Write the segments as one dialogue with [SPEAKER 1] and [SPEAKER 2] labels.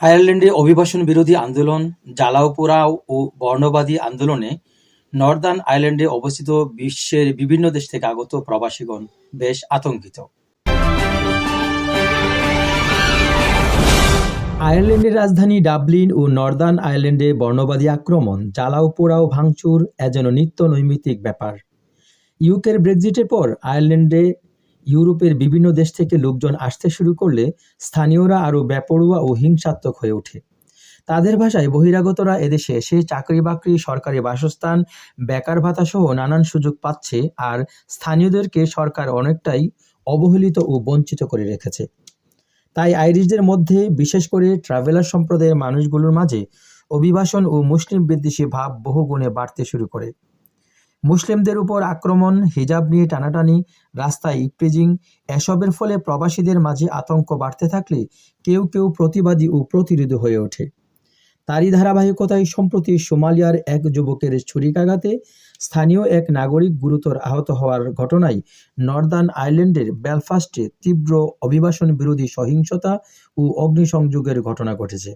[SPEAKER 1] আয়ারল্যান্ডে অভিবাসন বিরোধী আন্দোলন, জ্বালাও পোড়াও ও বর্ণবাদী আন্দোলনে নর্দার্ন আয়ারল্যান্ডে অবস্থিত বিশ্বের বিভিন্ন দেশ থেকে আগত প্রবাসীগণ বেশ আতঙ্কিত। আয়ারল্যান্ডের রাজধানী ডাবলিন ও নর্দার্ন আয়ারল্যান্ডে বর্ণবাদী আক্রমণ, জ্বালাও পোড়াও, ভাঙচুর যেন নিত্য নৈমিত্তিক ব্যাপার। ইউকের ব্রেক্সিটের পর আয়ারল্যান্ডে ইউরোপের বিভিন্ন দেশ থেকে লোকজন আসতে শুরু করলে স্থানীয়রা আরও বেপরোয়া ও হিংসাত্মক হয়ে ওঠে। তাদের ভাষায় বহিরাগতরা এদেশে এসে চাকরি-বাকরি, সরকারি বাসস্থান, বেকার ভাতা সহ নানান সুযোগ পাচ্ছে, আর স্থানীয়দেরকে সরকার অনেকটাই অবহেলিত ও বঞ্চিত করে রেখেছে। তাই আইরিশদের মধ্যে, বিশেষ করে ট্রাভেলার সম্প্রদায়ের মানুষগুলোর মাঝে অভিবাসন ও মুসলিম বিদ্বেষী ভাব বহুগুণে বাড়তে শুরু করে। মুসলিমদের উপর আক্রমণ, হিজাব নিয়ে টানাটানি, রাস্তায় ইভটিজিং এসবের ফলে প্রবাসীদের মাঝে আতঙ্ক বাড়তে থাকলে কেউ কেউ প্রতিবাদী ও প্রতিরোধী হয়ে ওঠে। তারই ধারাবাহিকতায় সম্প্রতি সোমালিয়ার এক যুবকের ছুরিকাঘাতে স্থানীয় এক নাগরিক গুরুতর আহত হওয়ার ঘটনায় নর্দার্ন আয়ারল্যান্ডের বেলফাস্টে তীব্র অভিবাসন বিরোধী সহিংসতা ও অগ্নিসংযোগের ঘটনা ঘটেছে।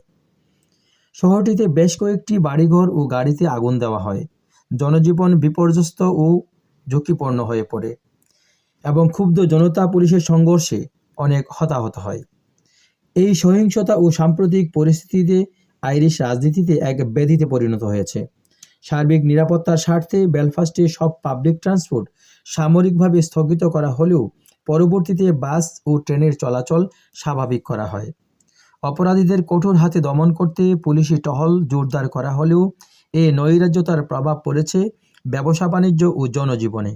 [SPEAKER 1] শহরটিতে বেশ কয়েকটি বাড়িঘর ও গাড়িতে আগুন দেওয়া হয়, জনজীবন বিপর্যস্ত ও ঝুঁকিপূর্ণ হয়ে পড়ে এবং ক্ষুব্ধ জনতা পুলিশের সংঘর্ষে অনেক হতাহত হয়। এই সহিংসতা ও সাম্প্রতিক পরিস্থিতিতে আইরিশ রাজনীতিতে এক ব্যাধিতে পরিণত হয়েছে। সার্বিক নিরাপত্তার স্বার্থে বেলফাস্টে সব পাবলিক ট্রান্সপোর্ট সাময়িকভাবে স্থগিত করা হলেও পরবর্তীতে বাস ও ট্রেনের চলাচল স্বাভাবিক করা হয়। অপরাধীদের কঠোর হাতে দমন করতে পুলিশি টহল জোরদার করা হলেও এ নৈরাজ্যতার প্রভাব পড়েছে ব্যবসা-বাণিজ্য ও জনজীবনে।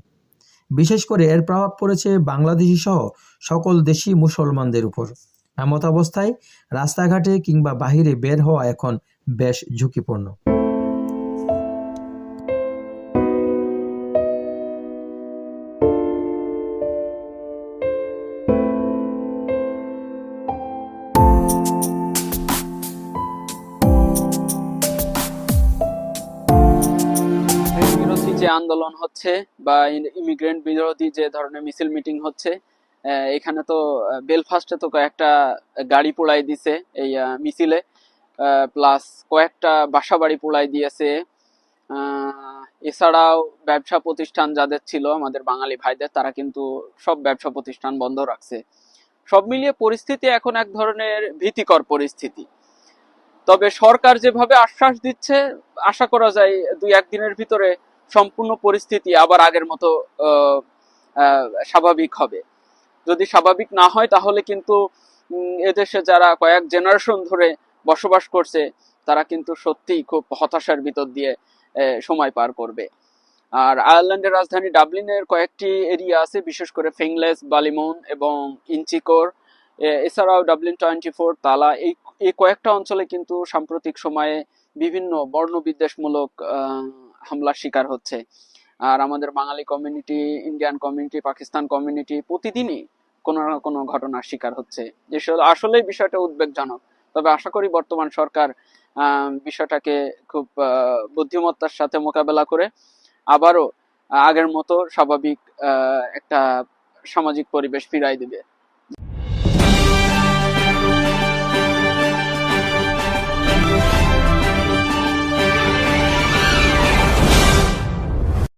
[SPEAKER 1] বিশেষ করে এর প্রভাব পড়েছে বাংলাদেশি সহ সকল দেশি মুসলমানদের উপর। এমতাবস্থায় রাস্তাঘাটে কিংবা বাহিরে বের হওয়া এখন বেশ ঝুঁকিপূর্ণ।
[SPEAKER 2] বিরোধী যে আন্দোলন হচ্ছে বা ইমিগ্রেন্ট বিরোধী যে ধরনের মিছিল মিটিং হচ্ছে, এখানে তো বেলফাস্টে তো কয়েকটা গাড়ি পোড়াই দিছে এই মিছিলে, প্লাস কয়েকটা বাসা বাড়ি পোড়াই দিয়েছে। এছাড়াও ব্যবসা প্রতিষ্ঠান যাদের ছিল আমাদের বাঙালি ভাইদের, তারা কিন্তু সব ব্যবসা প্রতিষ্ঠান বন্ধ রাখছে। সব মিলিয়ে পরিস্থিতি এখন এক ধরনের ভীতিকর পরিস্থিতি। তবে সরকার যেভাবে আশ্বাস দিচ্ছে, আশা করা যায় 2-1 দিনের ভিতরে সম্পূর্ণ পরিস্থিতি আবার আগের মতো স্বাভাবিক হবে। যদি স্বাভাবিক না হয় তাহলে কিন্তু এদেশে যারা কয়েক জেনারেশন ধরে বসবাস করছে তারা কিন্তু সত্যিই খুব হতাশার ভিতর দিয়ে সময় পার করবে। আর আয়ারল্যান্ডের রাজধানী ডাবলিনের কয়েকটি এরিয়া আছে, বিশেষ করে ফিংলেস, বালিমন এবং ইঞ্চিকোর, এছাড়াও ডাবলিন 24, তালা, এই কয়েকটা অঞ্চলে কিন্তু সাম্প্রতিক সময়ে বিভিন্ন বর্ণবিদ্বেষমূলক হামলার শিকার হচ্ছে। আর আমাদের Bangali community, Indian community, Pakistan community প্রতিদিনই কোনো না কোনো ঘটনার শিকার হচ্ছে। আসলেই বিষয়টা উদ্বেগজনক। তবে আশা করি বর্তমান সরকার বিষয়টাকে খুব বুদ্ধিমত্তার সাথে মোকাবেলা করে আবারও আগের মতো স্বাভাবিক একটা সামাজিক পরিবেশ ফিরাই দিবে।